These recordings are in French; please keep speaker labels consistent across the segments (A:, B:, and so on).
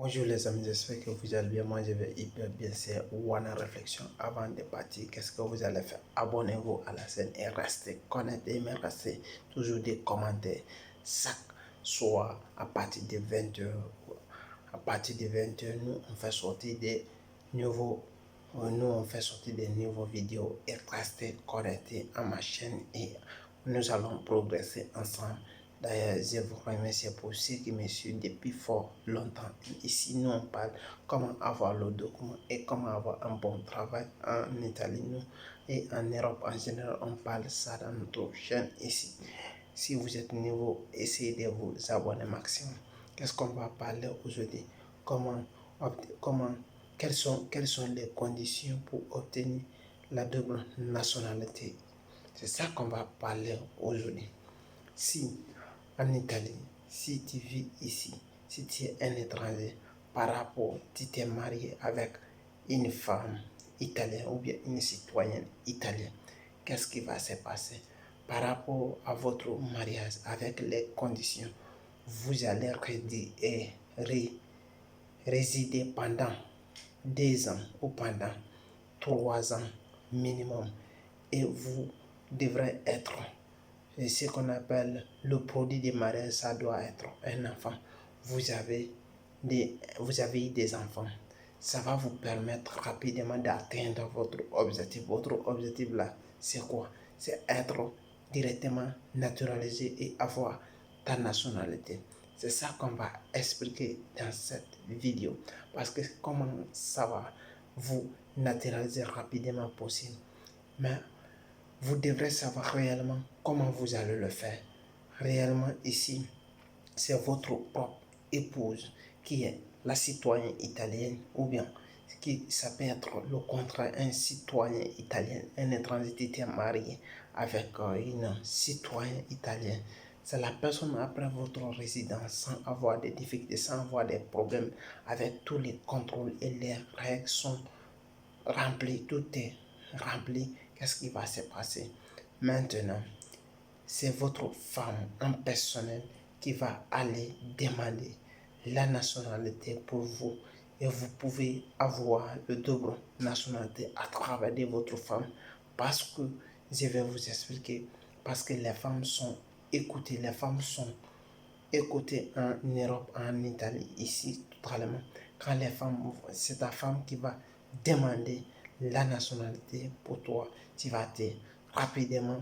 A: Bonjour les amis, j'espère que vous allez bien. Moi je vais hyper bien. C'est One Réflexion. Avant de partir, qu'est-ce que vous allez faire? Abonnez-vous à la chaîne et restez connectés, mais restez toujours des commentaires chaque soir à partir de 20h. À partir de 20h, nous on fait sortir des nouveaux vidéos et restez connectés à ma chaîne et nous allons progresser ensemble. D'ailleurs, je vous remercie pour ceux qui me suivent depuis fort longtemps. Ici, nous, on parle comment avoir le document et comment avoir un bon travail en Italie. Nous, et en Europe en général, on parle ça dans notre chaîne ici. Si vous êtes nouveau, essayez de vous abonner maximum. Qu'est-ce qu'on va parler aujourd'hui? Quelles sont les conditions pour obtenir la double nationalité? C'est ça qu'on va parler aujourd'hui. Si en Italie, si tu vis ici, si tu es un étranger, par rapport, tu t'es marié avec une femme italienne ou bien une citoyenne italienne, qu'est-ce qui va se passer? Par rapport à votre mariage, avec les conditions, vous allez résider pendant 2 ans ou pendant 3 ans minimum et vous devrez être ce qu'on appelle le produit du mariage. Ça doit être un enfant. Vous avez eu des enfants. Ça va vous permettre rapidement d'atteindre votre objectif. Votre objectif là, c'est quoi? C'est être directement naturalisé et avoir ta nationalité. C'est ça qu'on va expliquer dans cette vidéo. Parce que comment ça va vous naturaliser rapidement possible. Mais vous devrez savoir réellement comment vous allez le faire. Réellement ici, c'est votre propre épouse qui est la citoyenne italienne ou bien ça peut être le contrat, un citoyen italien, un étranger qui est marié avec une citoyenne italienne. C'est la personne après votre résidence sans avoir des difficultés, sans avoir des problèmes, avec tous les contrôles et les règles sont remplis, tout est rempli. Qu'est-ce qui va se passer? Maintenant, c'est votre femme en personnel qui va aller demander la nationalité pour vous et vous pouvez avoir le double nationalité à travers de votre femme parce que je vais vous expliquer, parce que les femmes sont écoutées, en Europe, en Italie, ici totalement. Quand les femmes, c'est ta femme qui va demander la nationalité pour toi, tu vas te rapidement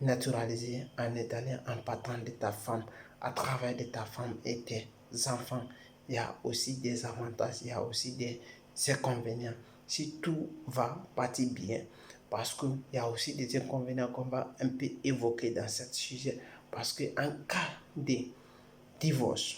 A: naturalisé en Italien en partant de ta femme, à travers de ta femme et tes enfants. Il y a aussi des avantages, il y a aussi des inconvénients. Si tout va partir bien, parce qu'il y a aussi des inconvénients qu'on va un peu évoquer dans ce sujet, parce qu'en cas de divorce,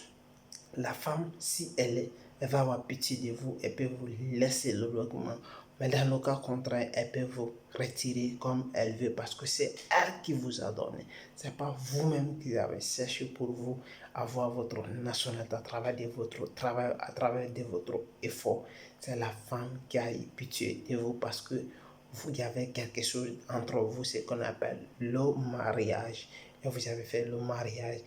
A: la femme, si elle va avoir pitié de vous, elle peut vous laisser le document. Mais dans le cas contraire, elle peut vous retirer comme elle veut parce que c'est elle qui vous a donné. Ce n'est pas vous-même qui avez cherché pour vous avoir votre nationalité à travers de votre travail, à travers de votre effort. C'est la femme qui a eu pitié de vous parce que vous y avez quelque chose entre vous, ce qu'on appelle le mariage. Et vous avez fait le mariage.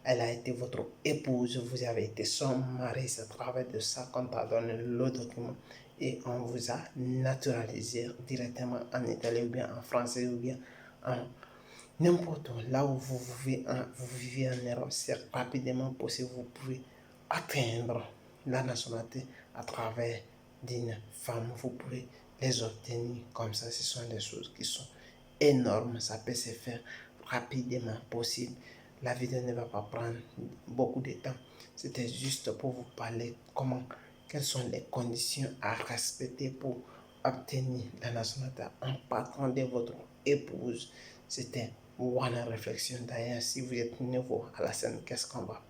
A: Elle a été votre épouse, vous avez été son mari, c'est à travers de ça qu'on t'a donné le document et on vous a naturalisé directement en Italie ou bien en français ou bien en n'importe où. Là où vous vivez en Europe, c'est rapidement possible, vous pouvez atteindre la nationalité à travers d'une femme, vous pouvez les obtenir comme ça. Ce sont des choses qui sont énormes, ça peut se faire rapidement possible. La vidéo ne va pas prendre beaucoup de temps. C'était juste pour vous parler quelles sont les conditions à respecter pour obtenir la nationalité en partant de votre épouse. C'était One Réflexion. D'ailleurs, si vous êtes nouveau à la scène, qu'est-ce qu'on va?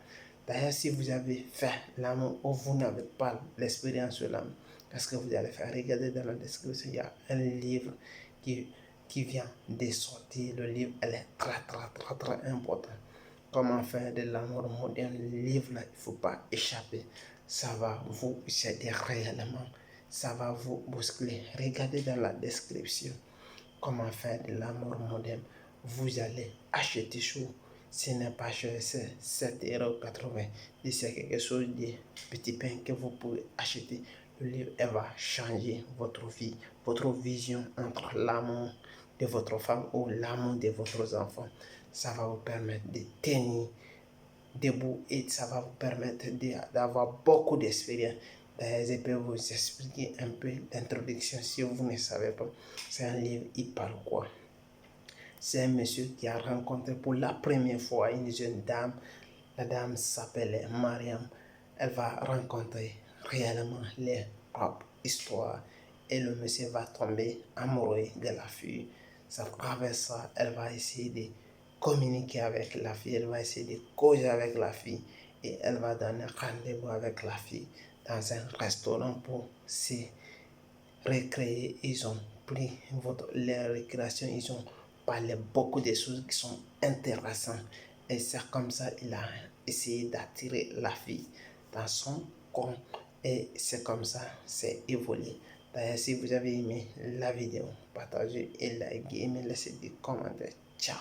A: D'ailleurs, si vous avez fait l'amour ou vous n'avez pas l'expérience sur l'amour, qu'est-ce que vous allez faire? Regardez dans la description, il y a un livre qui vient de sortir. Le livre, elle est très important. Comment faire de l'amour moderne. Le livre là, il ne faut pas échapper. Ça va vous aider réellement. Ça va vous bousculer. Regardez dans la description comment faire de l'amour moderne. Vous allez acheter sur Ce n'est pas cher, c'est 7,80 €. C'est quelque chose de petit pain que vous pouvez acheter. Le livre, elle va changer votre vie, votre vision entre l'amour de votre femme ou l'amour de vos enfants. Ça va vous permettre de tenir debout et ça va vous permettre d'avoir beaucoup d'expérience. D'ailleurs, je peux vous expliquer un peu l'introduction si vous ne savez pas. C'est un livre, il parle quoi? C'est un monsieur qui a rencontré pour la première fois une jeune dame. La dame s'appelle Mariam. Elle va rencontrer réellement les propres histoires et le monsieur va tomber amoureux de la fille. À travers ça, elle va essayer de communiquer avec la fille, elle va essayer de causer avec la fille et elle va donner rendez-vous avec la fille dans un restaurant pour se recréer. Ils ont pris les récréations, ils ont parlé beaucoup de choses qui sont intéressantes et c'est comme ça qu'il a essayé d'attirer la fille dans son coin et c'est comme ça c'est évolué. D'ailleurs, si vous avez aimé la vidéo, partagez et likez et laissez des commentaires. Ciao.